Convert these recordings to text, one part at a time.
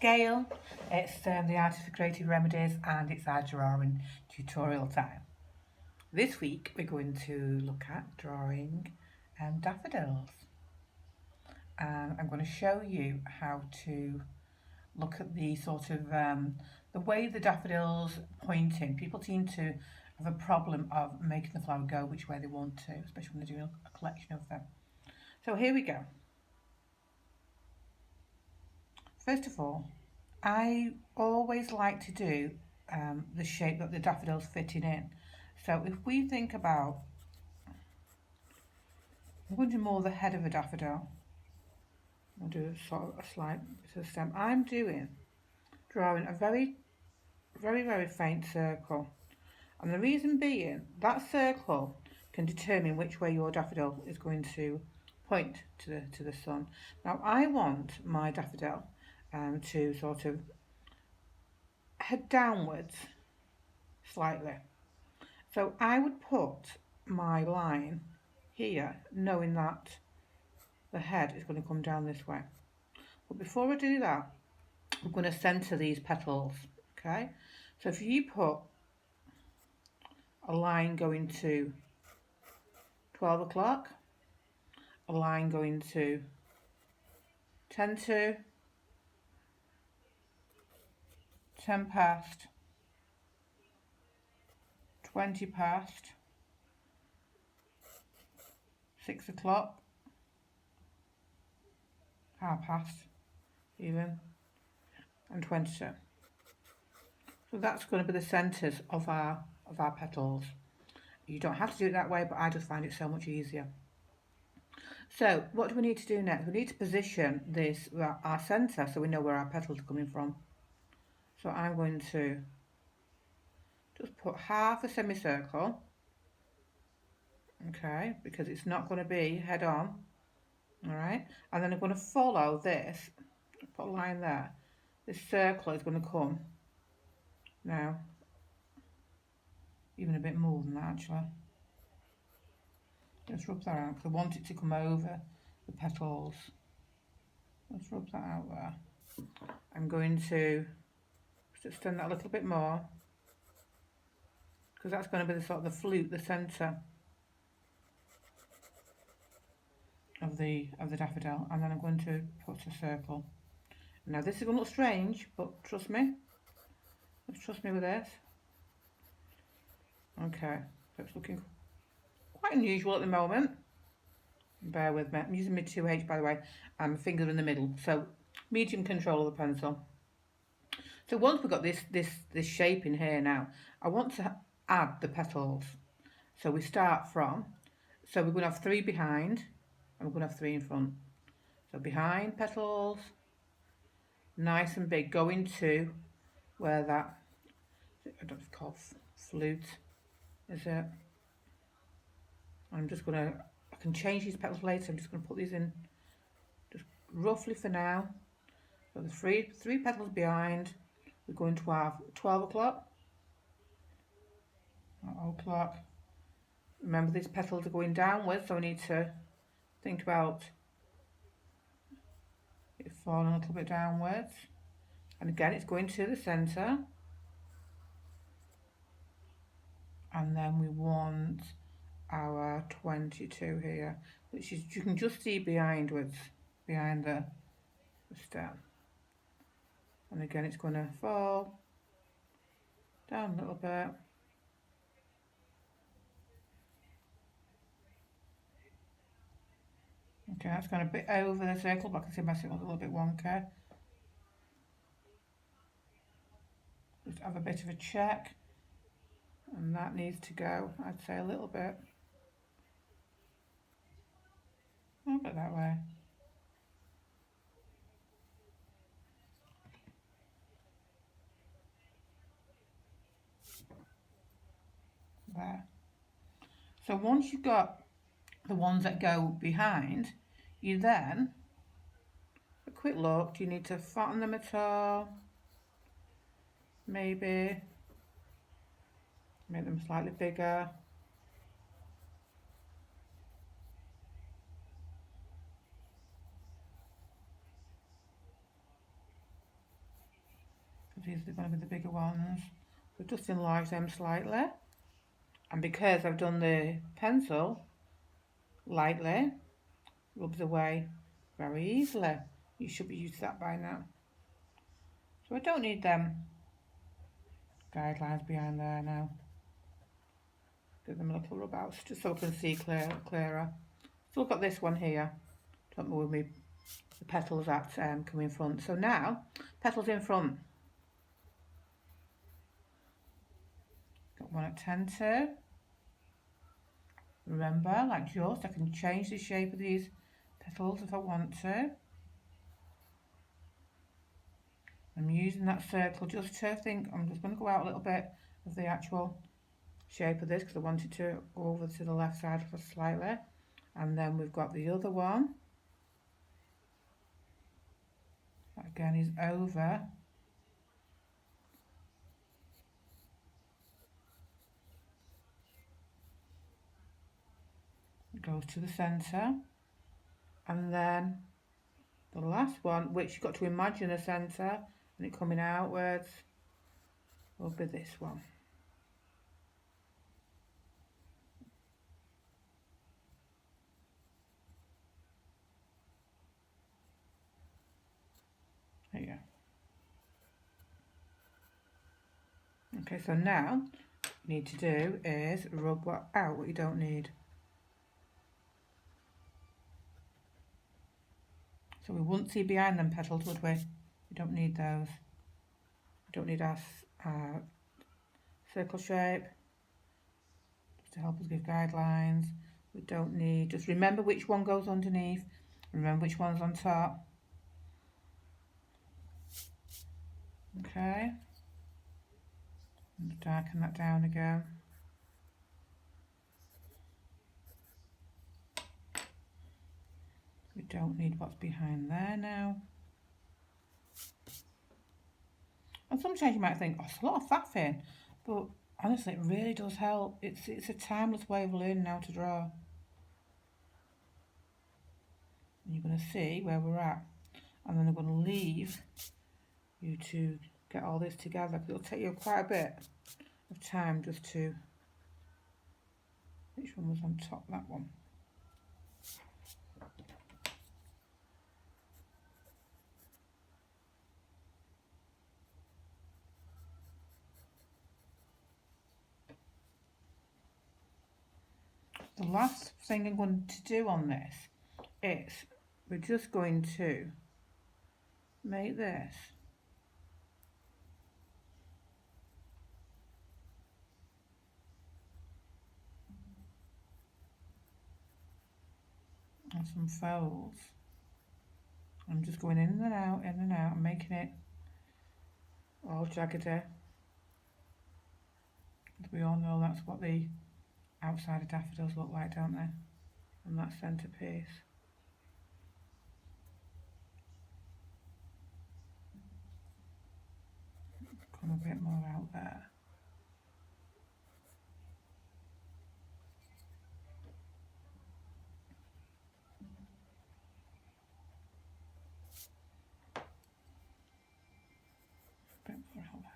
Gail. It's the Artist for Creative Remedies and it's our drawing tutorial time. This week we're going to look at drawing daffodils. And I'm going to show you how to look at the sort of the way the daffodils pointing. People seem to have a problem of making the flower go which way they want to, especially when they're doing a collection of them. So here we go. First of all, I always like to do the shape that the daffodil's fitting in. So if we think about, I'm going to do more the head of a daffodil. I'll do a sort of a slight bit of stem. I'm drawing a very, very, very faint circle. And the reason being, that circle can determine which way your daffodil is going to point to the sun. Now I want my daffodil to sort of head downwards slightly. So I would put my line here, knowing that the head is going to come down this way. But before I do that, I'm going to centre these petals, okay? So if you put a line going to 12 o'clock, a line going to 10 to, 10 past, 20 past, 6 o'clock, half past even, and 20 to. So that's going to be the centres of our petals. You don't have to do it that way, but I just find it so much easier. So what do we need to do next? We need to position this, our centre, so we know where our petals are coming from. So I'm going to just put half a semicircle, okay, because it's not going to be head on, all right, and then I'm going to follow this, put a line there. This circle is going to come now, even a bit more than that actually. Just rub that out because I want it to come over the petals. Let's rub that out there. I'm going to just extend that a little bit more because that's going to be the sort of the flute, the centre of the daffodil, and then I'm going to put a circle. Now this is going to look strange, but trust me. Let's trust me with this. Okay, so it's looking quite unusual at the moment. Bear with me. I'm using my 2H by the way, and my finger in the middle, so medium control of the pencil. So once we've got this shape in here now, I want to add the petals. So we start from, so we're going to have 3 behind, and we're going to have 3 in front. So behind petals, nice and big, going to where that, I don't know if it's called flute, is it? I'm just going to, I can change these petals later, I'm just going to put these in just roughly for now. So the three petals behind, we're going to have 12 o'clock, 0 o'clock. Remember these petals are going downwards, so I need to think about it falling a little bit downwards. And again, it's going to the centre. And then we want our 22 here, which is, you can just see behind the stem. And again, it's going to fall down a little bit. Okay, that's going a bit over the circle, but I can see my circle a little bit wonky. Just have a bit of a check. And that needs to go, I'd say, a little bit that way. There. So once you've got the ones that go behind, you then, a quick look, do you need to fatten them at all? Maybe make them slightly bigger. they're going to be the bigger ones. So just enlarge them slightly. And because I've done the pencil lightly, rubs away very easily. You should be used to that by now. So I don't need them guidelines behind there now. Give them a little rub out just so I can see clearer. So I've got this one here. Don't move me the petals that come in front. So now, petals in front. Got one at 10-2. Remember, like yours, I can change the shape of these petals if I want to. I'm using that circle just to think, I'm just going to go out a little bit of the actual shape of this because I want it to go over to the left side for slightly. And then we've got the other one. That again is over. It goes to the centre. And then the last one, which you've got to imagine a centre and it coming outwards, will be this one. There you go. Okay, so now what you need to do is rub out what you don't need. So we wouldn't see behind them petals, would we? We don't need those. We don't need our circle shape just to help us give guidelines. We don't need, just remember which one goes underneath, remember which one's on top. Okay, and darken that down again. We don't need what's behind there now. And sometimes you might think, oh, it's a lot of faffing, but honestly, it really does help. It's a timeless way of learning how to draw. And you're going to see where we're at, and then I'm going to leave you to get all this together because it'll take you quite a bit of time just to. Which one was on top? That one. The last thing I'm going to do on this is we're just going to make this and some folds. I'm just going in and out, and making it all jaggedy. As we all know, that's what the outside of daffodils look like, don't they? And that centrepiece. Come a bit more out there. A bit more out there.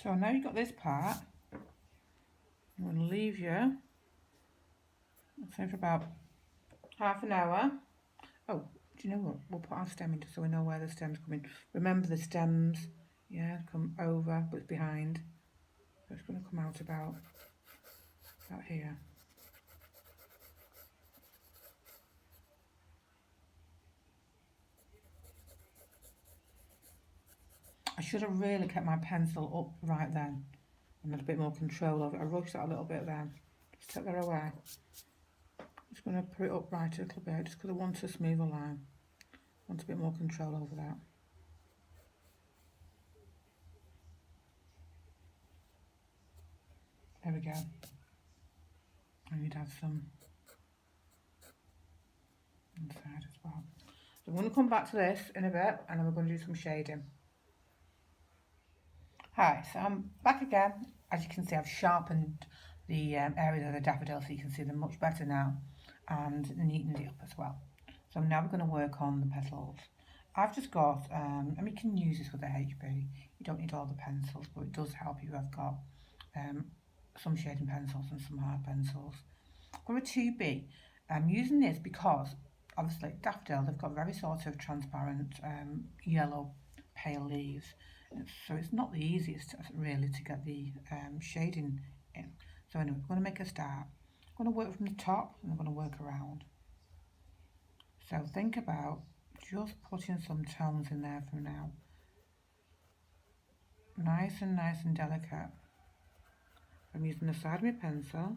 So now you've got this part, I'm going to leave you, I'd say for about half an hour. Oh, do you know what? We'll put our stem in just so we know where the stem's coming. Remember the stems, yeah, come over, but it's behind. So it's going to come out about here. I should have really kept my pencil up right then and had a bit more control over it. I rushed that a little bit then. Just take that away. I'm just going to put it up right a little bit just because I want a smoother line. I want a bit more control over that. There we go. And you'd have some inside as well. So I'm going to come back to this in a bit and then we're going to do some shading. Hi, so I'm back again. As you can see, I've sharpened the areas of the daffodil so you can see them much better now and neatened it up as well. So now we're going to work on the petals. I've just got, and you can use this with a HB, you don't need all the pencils, but it does help you. I've got some shading pencils and some hard pencils. I've got a 2B. I'm using this because, obviously, Daffodil, they've got very sort of transparent yellow pale leaves, so it's not the easiest really to get the shading in. So anyway, we're going to make a start. I'm going to work from the top and I'm going to work around. So think about just putting some tones in there for now. Nice and delicate. I'm using the side of my pencil.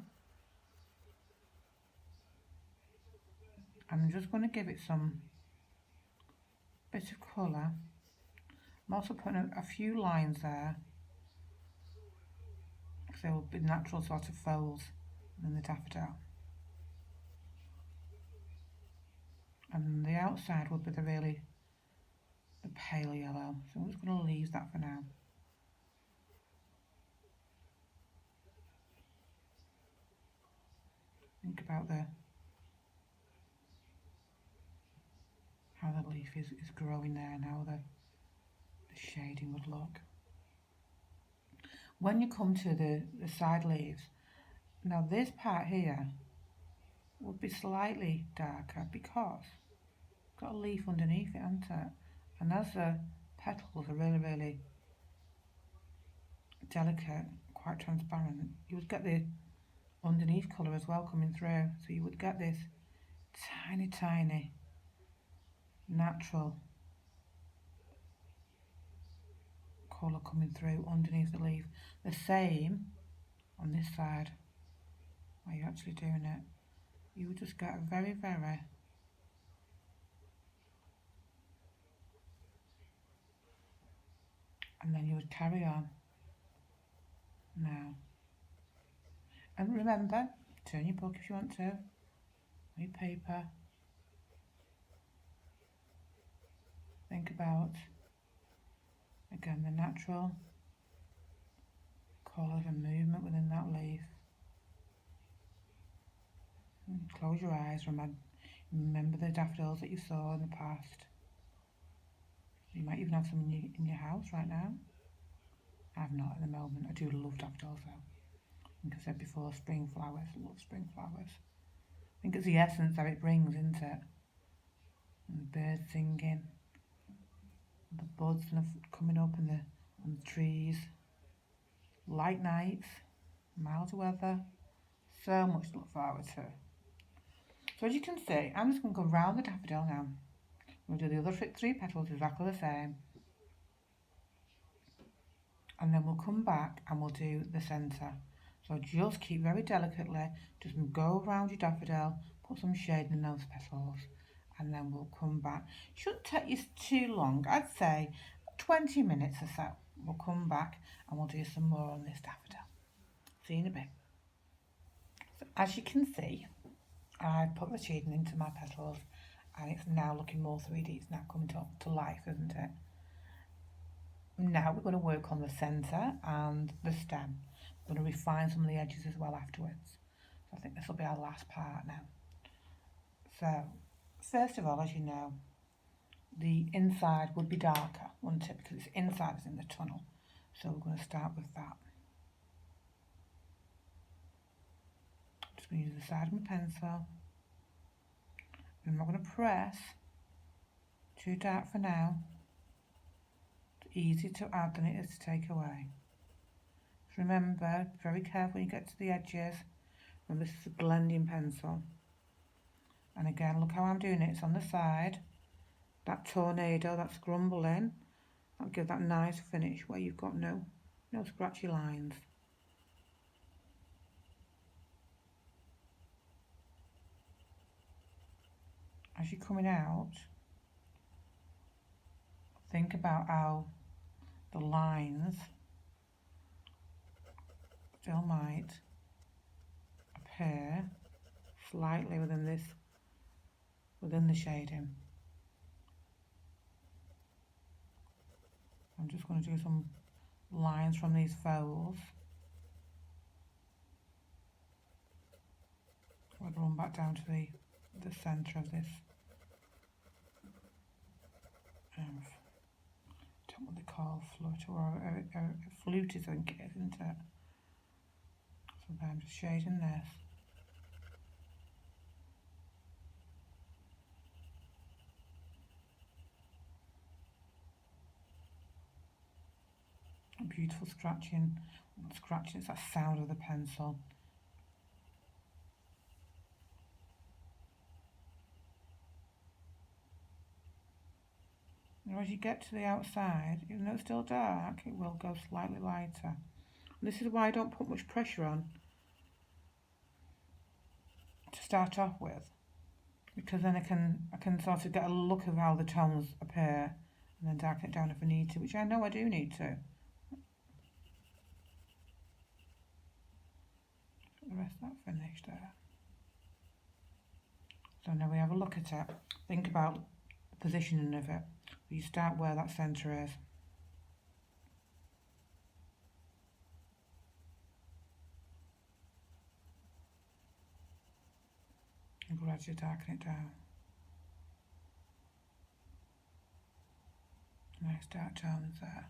I'm just going to give it some bit of colour. I'm also putting a few lines there, because they will be natural sort of folds in the daffodil. And the outside will be the pale yellow. So I'm just going to leave that for now. Think about how the leaf is growing there and how the shading would look. When you come to the side leaves, now this part here would be slightly darker because it's got a leaf underneath it, hasn't it? And as the petals are really delicate, quite transparent, you would get the underneath colour as well coming through. So you would get this tiny natural colour coming through underneath the leaf. The same on this side where you're actually doing it. You would just get a very and then you would carry on now. And remember, turn your book if you want to, your paper. Think about, again, the natural colour and movement within that leaf. And close your eyes, remember the daffodils that you saw in the past. You might even have some in your house right now. I've not at the moment. I do love daffodils though. Like I said before, spring flowers. I love spring flowers. I think it's the essence that it brings, isn't it? And the birds singing, and the buds coming up on the trees. Light nights, mild weather. So much to look forward to. So as you can see, I'm just going to go round the daffodil now. We'll do the other 3 petals exactly the same. And then we'll come back and we'll do the centre. So just keep very delicately, just go around your daffodil, put some shade in those petals, and then we'll come back. Shouldn't take you too long, I'd say 20 minutes or so. We'll come back and we'll do some more on this daffodil. See you in a bit. So as you can see, I put the shading into my petals and it's now looking more 3D. It's now coming to life, isn't it? Now we're going to work on the centre and the stem. We're going to refine some of the edges as well afterwards. So I think this will be our last part now. So first of all, as you know, the inside would be darker, wouldn't it? Because it's inside is in the tunnel. So we're going to start with that. Just going to use the side of my pencil. I'm not going to press. Too dark for now. It's easier to add than it is to take away. Just remember, be very careful when you get to the edges. Remember, this is a blending pencil. And again, look how I'm doing it. It's on the side. That tornado, that's grumbling. That'll give that nice finish where you've got no scratchy lines. As you're coming out, think about how the lines still might appear slightly within the shading. I'm just going to do some lines from these folds. I'll run back down to the centre of this don't know what they call flute, or a flute is, I think it is, isn't it? So I'm just shading this. Beautiful scratching. Scratching, it's that sound of the pencil. Now as you get to the outside, even though it's still dark, it will go slightly lighter. And this is why I don't put much pressure on to start off with, because then I can sort of get a look of how the tones appear and then darken it down if I need to, which I know I do need to. The rest of that finished there. So now we have a look at it. Think about the positioning of it. You start where that centre is. And gradually darken it down. Nice dark tones there.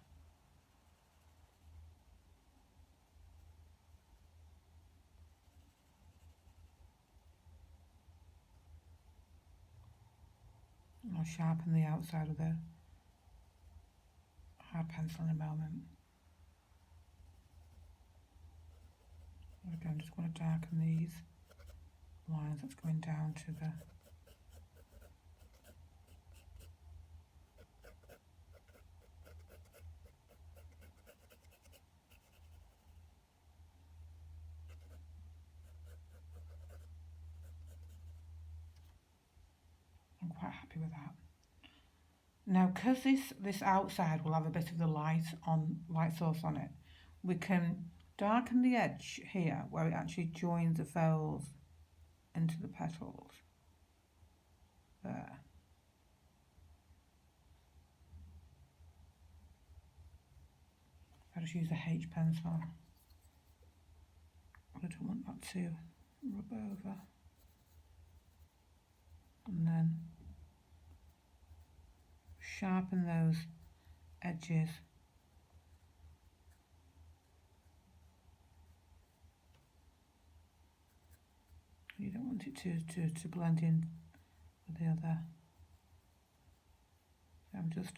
I'll sharpen the outside of the hard pencil in a moment. Again, I'm just going to darken these lines that's going down to the I'm quite happy with that. Now, because this outside will have a bit of the light source on it, we can darken the edge here where it actually joins the folds into the petals. There. I just use a H pencil. I don't want that to rub over. And then sharpen those edges. You don't want it to blend in with the other. So I'm just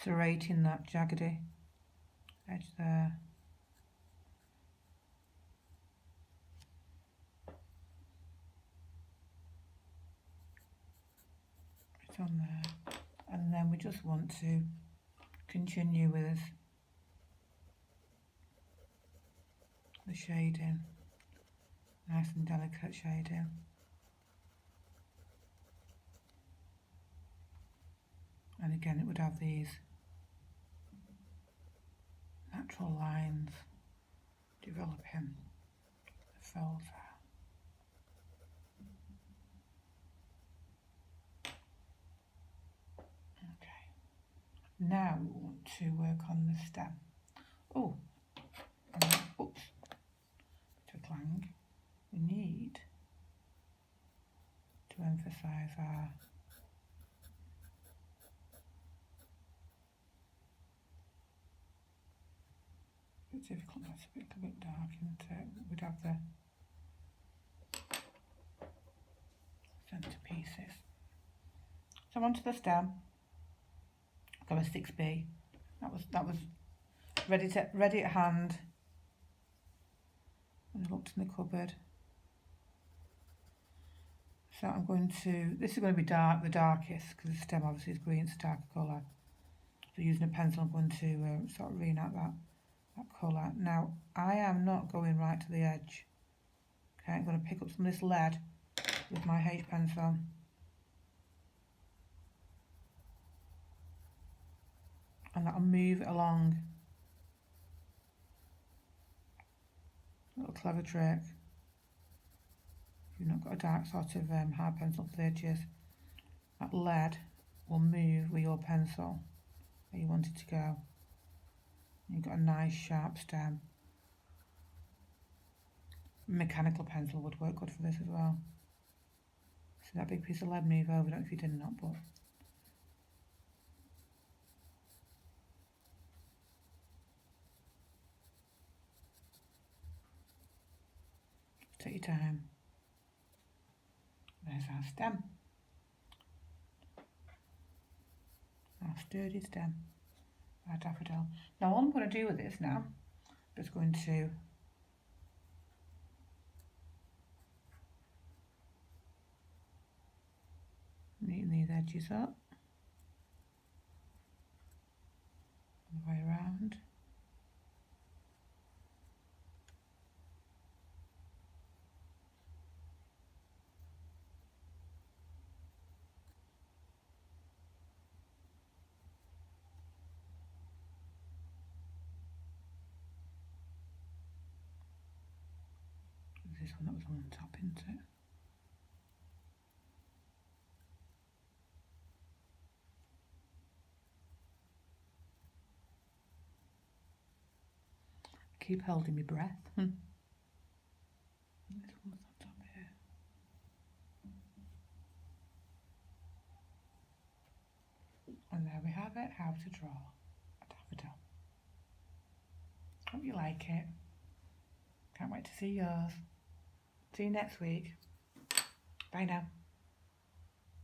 serrating that jaggedy edge there. It's on there. And then we just want to continue with the shading. Nice and delicate shading. And again, it would have these natural lines developing the folds there. Now we want to work on the stem. Oh, oops, bit of a clang. We need to emphasise our it's difficult, that's a little bit dark, isn't it? We'd have the centre pieces. So onto the stem. Got a 6B. That was ready at hand. And I looked in the cupboard. So I'm going to. This is going to be dark, the darkest, because the stem obviously is green. It's a darker colour. So using a pencil, I'm going to sort of reenact that colour. Now I am not going right to the edge. Okay, I'm going to pick up some of this lead with my H pencil. And that'll move it along. A little clever trick. If you've not got a dark sort of hard pencil for the edges, that lead will move with your pencil where you want it to go. You've got a nice sharp stem. Mechanical pencil would work good for this as well. See that big piece of lead move over? I don't know if you did or not, but Take your time. There's our stem. Our sturdy stem. Our daffodil. Now all I'm going to do with this now is going to neaten these edges up. All the way around. This one that was on top, isn't it? Keep holding my breath. This one's on top here. And there we have it, how to draw a daffodil. Hope you like it. Can't wait to see yours. See you next week. Bye now.